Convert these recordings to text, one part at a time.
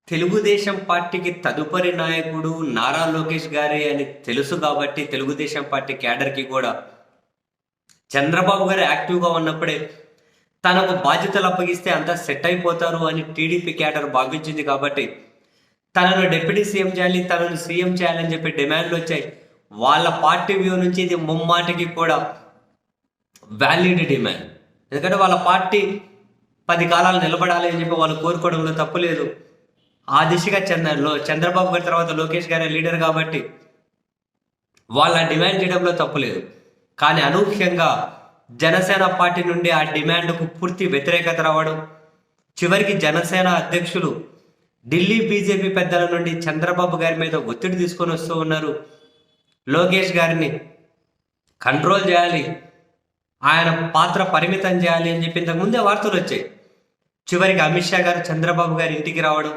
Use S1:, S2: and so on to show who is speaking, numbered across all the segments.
S1: తెలుగుదేశం పార్టీకి తదుపరి నాయకుడు నారా లోకేష్ గారే అని తెలుసు కాబట్టి తెలుగుదేశం పార్టీ క్యాడర్కి కూడా చంద్రబాబు గారు యాక్టివ్గా ఉన్నప్పుడే తనకు బాధ్యతలు అప్పగిస్తే అంతా సెట్ అయిపోతారు అని టీడీపీ క్యాడర్ భావించింది కాబట్టి తనను డిప్యూటీ సీఎం చేయాలి, తనను సీఎం చేయాలని చెప్పి డిమాండ్లు వచ్చాయి. వాళ్ళ పార్టీ వ్యూ నుంచి ఇది ముమ్మాటికి కూడా వ్యాలిడ్ డిమాండ్. ఎందుకంటే వాళ్ళ పార్టీ 10 కాలాలు నిలబడాలి అని చెప్పి వాళ్ళు కోరుకోవడంలో తప్పు లేదు. ఆ దిశగా చంద్రబాబు గారి తర్వాత లోకేష్ గారే లీడర్ కాబట్టి వాళ్ళ డిమాండ్ చేయడంలో తప్పు లేదు. కానీ అనూహ్యంగా జనసేన పార్టీ నుండి ఆ డిమాండ్కు పూర్తి వ్యతిరేకత రావడం, చివరికి జనసేన అధ్యక్షులు ఢిల్లీ బీజేపీ పెద్దల నుండి చంద్రబాబు గారి మీద ఒత్తిడి తీసుకొని వస్తూ ఉన్నారు. లోకేష్ గారిని కంట్రోల్ చేయాలి, ఆయన పాత్ర పరిమితం చేయాలి అని చెప్పి ఇంతకుముందే వార్తలు వచ్చాయి. చివరికి అమిత్ షా గారు చంద్రబాబు గారి ఇంటికి రావడం,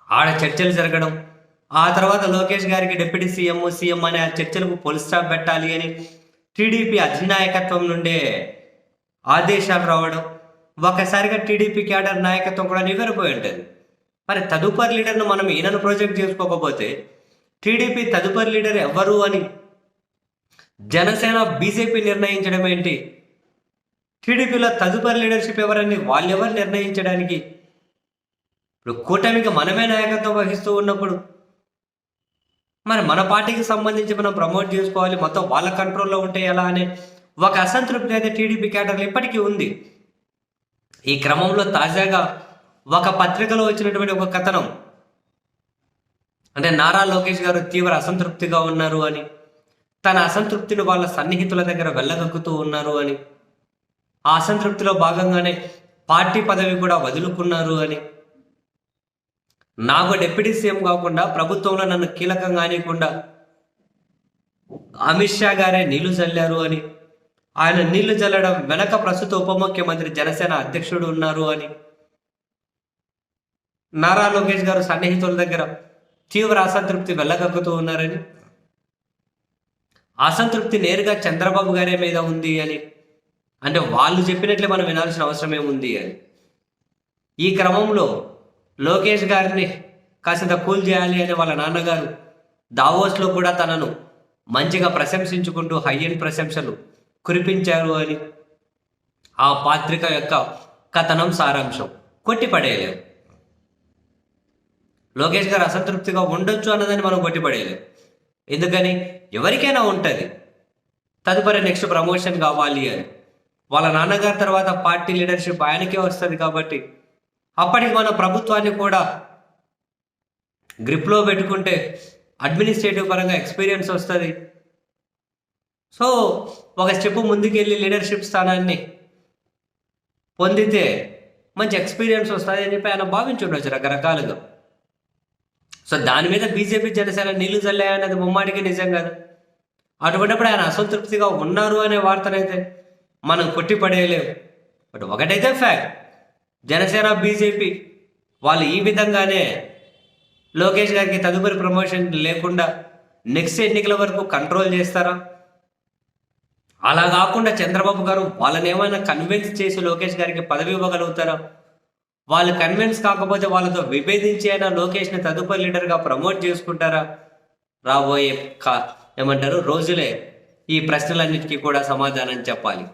S1: ఆడ చర్చలు జరగడం, ఆ తర్వాత లోకేష్ గారికి డిప్యూటీ సీఎం అనే ఆ చర్చలకు ఫుల్ స్టాప్ పెట్టాలి అని టీడీపీ అధినాయకత్వం నుండే ఆదేశాలు రావడం, ఒకసారిగా టీడీపీ క్యాడర్ నాయకత్వం కూడా నివ్వెరపోయి ఉంటుంది. మరి తదుపరి లీడర్ను మనం ఈయనను ప్రాజెక్ట్ చేసుకోకపోతే టీడీపీ తదుపరి లీడర్ ఎవరు అని జనసేన బీజేపీ నిర్ణయించడం ఏంటి? టీడీపీలో తదుపరి లీడర్షిప్ ఎవరని వాళ్ళెవరు నిర్ణయించడానికి? ఇప్పుడు కూటమికి మనమే నాయకత్వం వహిస్తూ ఉన్నప్పుడు మరి మన పార్టీకి సంబంధించి మనం ప్రమోట్ చేసుకోవాలి, మొత్తం వాళ్ళ కంట్రోల్లో ఉంటే ఎలా అనే ఒక అసంతృప్తి అయితే టీడీపీ క్యాడర్లు ఇప్పటికీ ఉంది. ఈ క్రమంలో తాజాగా ఒక పత్రికలో వచ్చినటువంటి ఒక కథనం, అంటే నారా లోకేష్ గారు తీవ్ర అసంతృప్తిగా ఉన్నారు అని, తన అసంతృప్తిని వాళ్ళ సన్నిహితుల దగ్గర వెళ్ళగక్కుతూ ఉన్నారు అని, ఆ అసంతృప్తిలో భాగంగానే పార్టీ పదవి కూడా వదులుకున్నారు అని, నాకు డిప్యూటీ సీఎం కాకుండా ప్రభుత్వంలో నన్ను కీలకంగా అనేకుండా అమిత్ షా గారే నీళ్లు చల్లారు అని, ఆయన నీళ్లు చల్లడం వెనక ప్రస్తుత ఉప ముఖ్యమంత్రి జనసేన అధ్యక్షుడు ఉన్నారు అని, నారా లోకేష్ గారు సన్నిహితుల దగ్గర తీవ్ర అసంతృప్తి వెళ్ళగక్కుతూ ఉన్నారని, అసంతృప్తి నేరుగా చంద్రబాబు గారి మీద ఉంది అని, అంటే వాళ్ళు చెప్పినట్లే మనం వినాల్సిన అవసరం ఏముంది అని. ఈ క్రమంలో లోకేష్ గారిని కాసింత కూల్ చేయాలి అని వాళ్ళ నాన్నగారు దావోస్లో కూడా తనను మంచిగా ప్రశంసించుకుంటూ హై ఎండ్ ప్రశంసలు కురిపించారు అని ఆ పత్రిక యొక్క కథనం సారాంశం. కొట్టిపడేయలేము. లోకేష్ గారు అసంతృప్తిగా ఉండొచ్చు అన్నదని మనం కొట్టిపడేయలేము. ఎందుకని ఎవరికైనా ఉంటుంది తదుపరి నెక్స్ట్ ప్రమోషన్ కావాలి అని. వాళ్ళ నాన్నగారి తర్వాత పార్టీ లీడర్షిప్ ఆయనకే వస్తుంది కాబట్టి అప్పటికి మన ప్రభుత్వాన్ని కూడా గ్రిప్లో పెట్టుకుంటే అడ్మినిస్ట్రేటివ్ పరంగా ఎక్స్పీరియన్స్ వస్తుంది. సో ఒక స్టెప్ ముందుకెళ్ళి లీడర్షిప్ స్థానాన్ని పొందితే మంచి ఎక్స్పీరియన్స్ వస్తుంది అని చెప్పి ఆయన భావించుండొచ్చు రకరకాలుగా. సో దాని మీద బీజేపీ జనసేన నీళ్లు చల్లాయన్నది ముమ్మాడికి నిజం కాదు. అటువంటిప్పుడు ఆయన అసంతృప్తిగా ఉన్నారు అనే వార్తనైతే మనం కొట్టిపడేయలేము. బట్ ఒకటైతే ఫ్యాక్ట్, జనసేన బీజేపీ వాళ్ళు ఈ విధంగానే లోకేష్ గారికి తదుపరి ప్రమోషన్ లేకుండా నెక్స్ట్ ఎన్నికల వరకు కంట్రోల్ చేస్తారా? అలా కాకుండా చంద్రబాబు గారు వాళ్ళని ఏమైనా కన్విన్స్ చేసి లోకేష్ గారికి పదవి ఇవ్వగలుగుతారా? వాళ్ళు కన్విన్స్ కాకపోతే వాళ్ళతో విభేదించి అయినా లోకేష్ని తదుపరి లీడర్గా ప్రమోట్ చేసుకుంటారా? రాబోయే ఏమంటారు రోజులే ఈ ప్రశ్నలన్నిటికీ కూడా సమాధానం చెప్పాలి.